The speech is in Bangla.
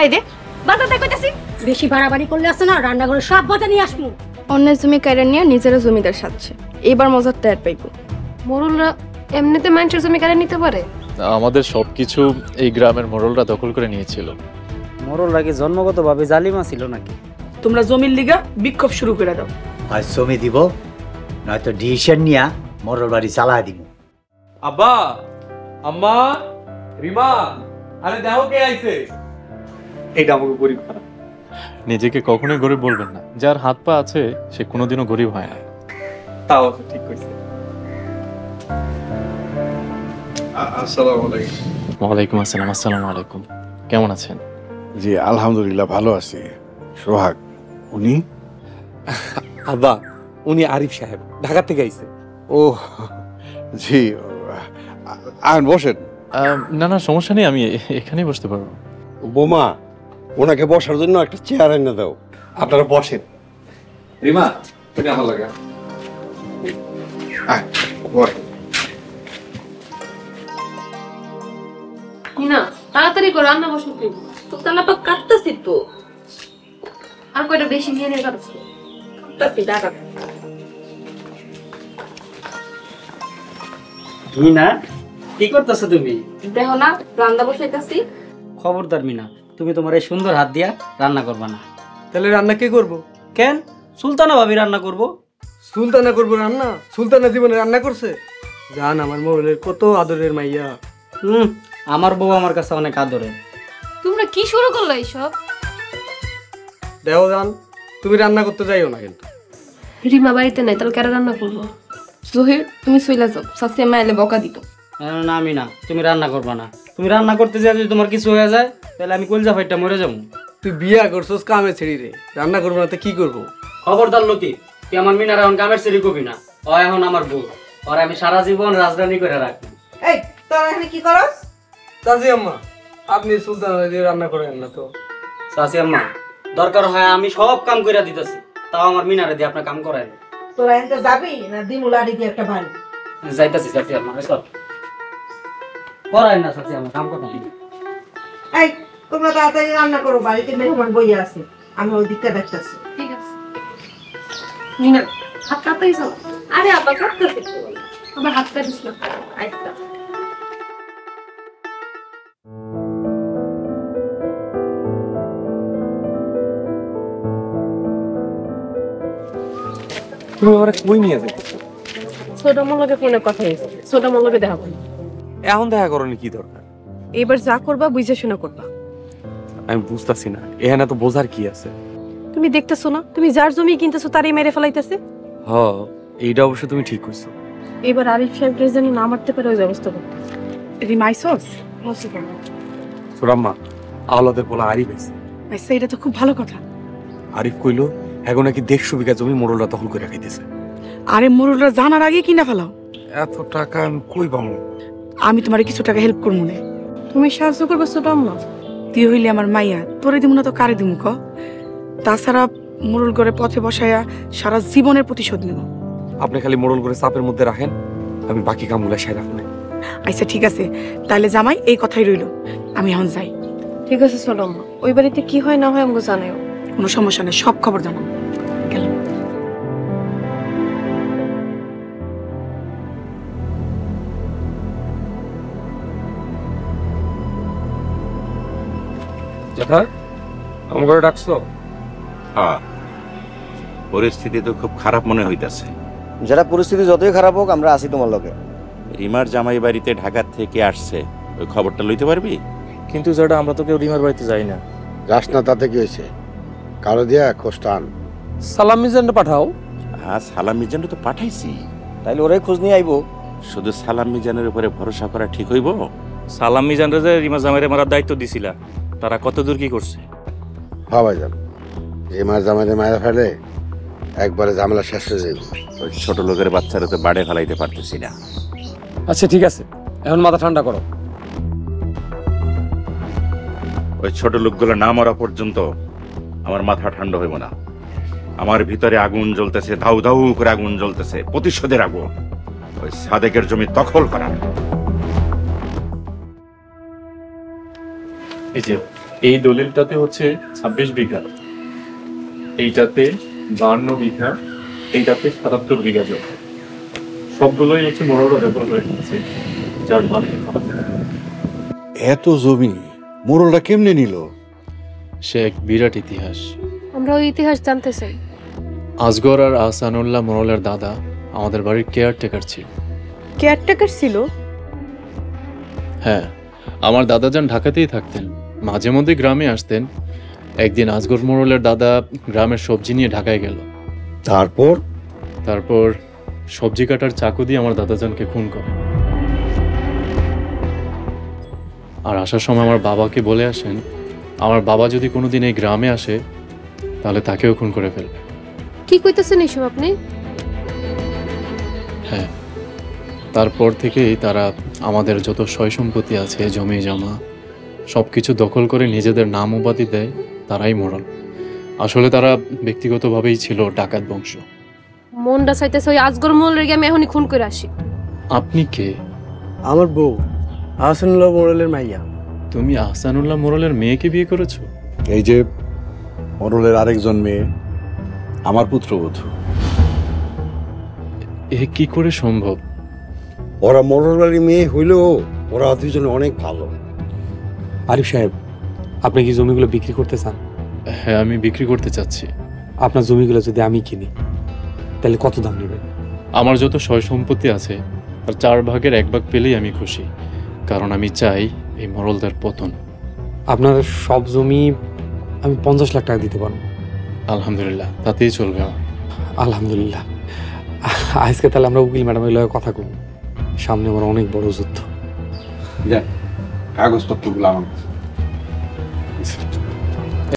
এই দে বাজাতে কইতাছি। বেশি বাড়াবাড়ি করলে আছে না রান্নাঘরে সব বাজা নিয়ে আসবো। অন্যের জমি কাইরা নিয়ে নিজেরা জমিদার সাজছে, এবার মজার টের পাইবো। মোরলরা এমনিতে মানুষের জমি কেড়ে নিতে পারে? আমাদের সবকিছু এই গ্রামের মোড়লরা দখল করে নিয়েছিল। মোরলরা কি জন্মগতভাবে জালিমা ছিল নাকি? তোমরা জমির লিগা বিক্ষোভ শুরু করে দাও। আজ জমি দিব, নয়তো ডিসিশন নিয়া মোরল বাড়ি চালায় দিব। আব্বা, আম্মা, রিমা, আরে দেখো কে আইছে। এইটা আমাকে গরিব খারাপ। নিজেকে কখনোই গরিব বলবেন না, যার হাত পা আছে সে কোনোদিনও গরিব হয় না। তাও ঠিক কইছে। আসসালামু আলাইকুম। ওয়ালাইকুম আসসালাম। আসসালামু আলাইকুম। কেমন আছেন? জি আলহামদুলিল্লাহ ভালো আছি। সোহাগ উনি? আব্বা, উনি আরিফ সাহেব, ঢাকা থেকে আইছে। ও জি, আর বসেন। না না সমস্যা নেই, আমি এখানেই বসতে পারবো। বোমা, ওনাকে বসার জন্য একটা চেয়ার এনে দাও। আপনারা বসেন। রিমা, তুমি আমার লাগে। না তাড়াতাড়ি করে রান্না বসাতে। তো তালা তো কাটতাছি তো। আর কয়টা বেশি নিয়ে নিয়ে কাটছি। কাটতাছি দাঁড়া। মিনা, কি করতেছো তুমি? দেখো না রান্না বসাইতাছি। খবরদার মিনা, তুমি তোমার এই সুন্দর হাত দিয়া রান্না করবা না। তাহলে রান্না কে করবো? কেন? সুলতানা ভাবি রান্না করবো। সুলতানা করবো রান্না? সুলতানা জীবনে রান্না করছে? জান আমার মোবাইলের কত আদরের মাইয়া। আমার বউ আমার কাছে অনেক আদরে। তোমরা কি শুরু করলো এইসব? দেও জান, তুমি রান্না করতে যাইও না কিন্তু। রিমা বাড়িতে নাই, তাহলে কেন রান্না করবো? জহির তুমি চইলা যাও, শাশি মা এলে বকা দিত। না মিনা, তুমি রান্না করবা না। তুমি রান্না করতে যাও, যদি তোমার কিছু হয়ে যায় তাহলে আমি কলজা ফাইটটা মরে যাবো। তুই বিয়া করছস কামে ছেড়ি রে, রান্না করবো না তো কি করবো? খবরদার লতি, তুই আমার মিনার এখন কামের ছেড়ি কবি না। ও এখন আমার বউ, আর আমি সারা জীবন রাজধানী করে রাখবো। এই তোরা এখানে কি করস? চাচি আম্মা, আপনি সুলতানা দিয়ে রান্না করেন না তো? চাচি আম্মা, দরকার হয় আমি সব কাম করে দিতেছি, তাও আমার মিনারে দিয়ে আপনার কাম করায়। তোরা এনতে যাবি না দিমুলাড়ি দিয়ে একটা বাড়ি? যাইতাছি চাচি আম্মা, সব করায় না চাচি আম্মা, কাম করায়। এই তোমরা তাড়াতাড়ি রান্না করো, বাড়িতে মেহমান বইয়া আছে, আমি ওই দিকটা দেখতেছি। ঠিক আছে। মিনা, হাত কাটাই যাও। আরে আব্বা কাটতেছি তো। আবার হাত কাটিস না। আচ্ছা তুমি আমারে কই নিয়ে যাবে? ছোট মলকে ফোনে কথা হয়েছে, ছোট মলকে দেখা করবো। এখন দেখা করনি কি দরকার? এবার যা করবা বুঝে শুনে করবা। আমি বুঝতাছি না, এখানে তো বোঝার কি আছে? তুমি দেখতেছো না, তুমি যার জমি কিনতেছো তারই মেরে ফেলাইতেছে। হ, এইটা অবশ্য তুমি ঠিক কইছো। এবার আরিফ সাহেব যেন না মারতে পারে ওই ব্যবস্থা করতে। রিমাইসস সুরাম্মা, আওলাদের বলা আরিফ আছে। আচ্ছা এটা তো খুব ভালো কথা। আরিফ কইলো এখন নাকি 150 বিঘা জমি মোড়লরা দখল করে রাখাইতেছে। আরে মোরলরা জানার আগে কিনা ফেলাও। এত টাকা আমি কই পাবো? আমি তোমার কিছু টাকা হেল্প করবো না। তুমি সাহায্য করবে ছোট আম্মা? তুই হইলে আমার মাইয়া, তোরে দিমু না তো কারে দিমু ক? তাছাড়া মোরল করে পথে বসাইয়া সারা জীবনের প্রতিশোধ নেব। আপনি খালি মোড়ল করে চাপের মধ্যে রাখেন, আমি বাকি কামগুলা সাই রাখবো। আচ্ছা ঠিক আছে, তাহলে জামাই এই কথাই রইল, আমি এখন যাই। ঠিক আছে ছোট আম্মা, ওই বাড়িতে কি হয় না হয় আমাকে জানাও। কোনো সমস্যা নেই, সব খবর জানাবো। গেলাম। জ্যাঠা, আমার ঘরে ডাকছো? হ্যাঁ, পরিস্থিতি তো খুব খারাপ মনে হইতাছে। যারা পরিস্থিতি যতই খারাপ হোক আমরা আছি তোমার লগে। রিমার জামাই বাড়িতে ঢাকা থেকে আসছে, ওই খবরটা লইতে পারবি? কিন্তু যেটা আমরা তো কেউ রিমার বাড়িতে যাই না। যাস না তাতে কি হয়েছে? কারো দিয়া খোঁজটান। সালাম মিজানটা পাঠাও। হ্যাঁ, সালাম মিজানটা তো পাঠাইছি। তাইলে ওরাই খোঁজ নিয়ে আইবো। শুধু সালাম মিজানের উপরে ভরসা করা ঠিক হইব? সালাম মিজানরে যে রিমা জামাইরে মারার দায়িত্ব দিছিলা, তারা কতদূর কি করছে? হ্যাঁ ভাইজান, রিমার জামাইরে মায়েরা ফেলে একবারে ঝামেলা শেষ হয়ে যাবে। ওই ছোট লোকের বাচ্চারা তো বাড়ে ফেলাইতে পারতেছি না। আচ্ছা ঠিক আছে, এখন মাথা ঠান্ডা করো। ওই ছোট লোকগুলো না মরা পর্যন্ত আমার মাথা ঠান্ডা হইব না। আমার ভিতরে আগুন জ্বলতেছে, ধাউ ধাউ করে আগুন জ্বলতেছে, প্রতিশোধের আগুন। ওই সাদেকের জমি দখল করা। এই যে এই দলিলটাতে হচ্ছে 26 বিঘা, এইটাতে 52 বিঘা, এইটাতে 77 বিঘা জমি। সবগুলোই হচ্ছে মোড়লরা দখল করে নিয়েছে, যার মানে এত জমি মোড়লটা কেমনে নিল? সে এক বিরাট ইতিহাস। আমরা ওই ইতিহাস জানতে চাই। আসগর আর আহসানুল্লাহ মোড়লের দাদা আমাদের বাড়ির কেয়ারটেকার ছিল। কেয়ারটেকার ছিল? হ্যাঁ, আমার দাদাজান ঢাকাতেই থাকতেন, মাঝে মধ্যে গ্রামে আসতেন। একদিন আসগর মোড়লের দাদা গ্রামের সবজি নিয়ে ঢাকায় গেল। তারপর সবজি কাটার চাকু দিয়ে আমার দাদাজানকে খুন করে। আর আসার সময় আমার বাবাকে বলে আসেন, আমার বাবা যদি কোনোদিন এই গ্রামে আসে তাহলে তাকেও খুন করে ফেলবে। কি কইতেছেন এইসব আপনি? হ্যাঁ, তারপর থেকেই তারা আমাদের যত সয় সম্পত্তি আছে, জমি জমা সব কিছু দখল করে নিজেদের নাম উপাধি দেয় তারাই মোড়ল। আসলে তারা ব্যক্তিগতভাবেই ছিল ডাকাত বংশ। মনটা চাইতেছে ওই আজগর মোড়লের গিয়ে আমি এখনই খুন করে আসি। আপনি কে? আমার বউ আহসানুল্লাহ মোড়লের মাইয়া। তুমি আহসানুল্লাহ মোড়লের মেয়েকে বিয়ে করেছো? এই যে মোড়লের আরেকজন মেয়ে আমার পুত্রবধূ। এ কি করে সম্ভব? ওরা মোড়ল বাড়ির মেয়ে হইলেও ওরা দুজনে অনেক ভালো। আরিফ সাহেব, আপনি কি জমিগুলো বিক্রি করতে চান? হ্যাঁ, আমি বিক্রি করতে চাচ্ছি। আপনার জমিগুলো যদি আমি কিনি তাহলে কত দাম নেবেন? আমার যত সয় সম্পত্তি আছে তার 4 ভাগের 1 ভাগ পেলেই আমি খুশি, কারণ আমি চাই এই মোড়লদের পতন। আপনার সব জমি আমি 50 লাখ টাকা দিতে পারবো। আলহামদুলিল্লাহ, তাতেই চলবে আমার। আলহামদুলিল্লাহ। আজকে তাহলে আমরা উকিল ম্যাডামের লগে কথা কব। সামনে আমার অনেক বড় যুদ্ধ। কাগজপত্রগুলো আমার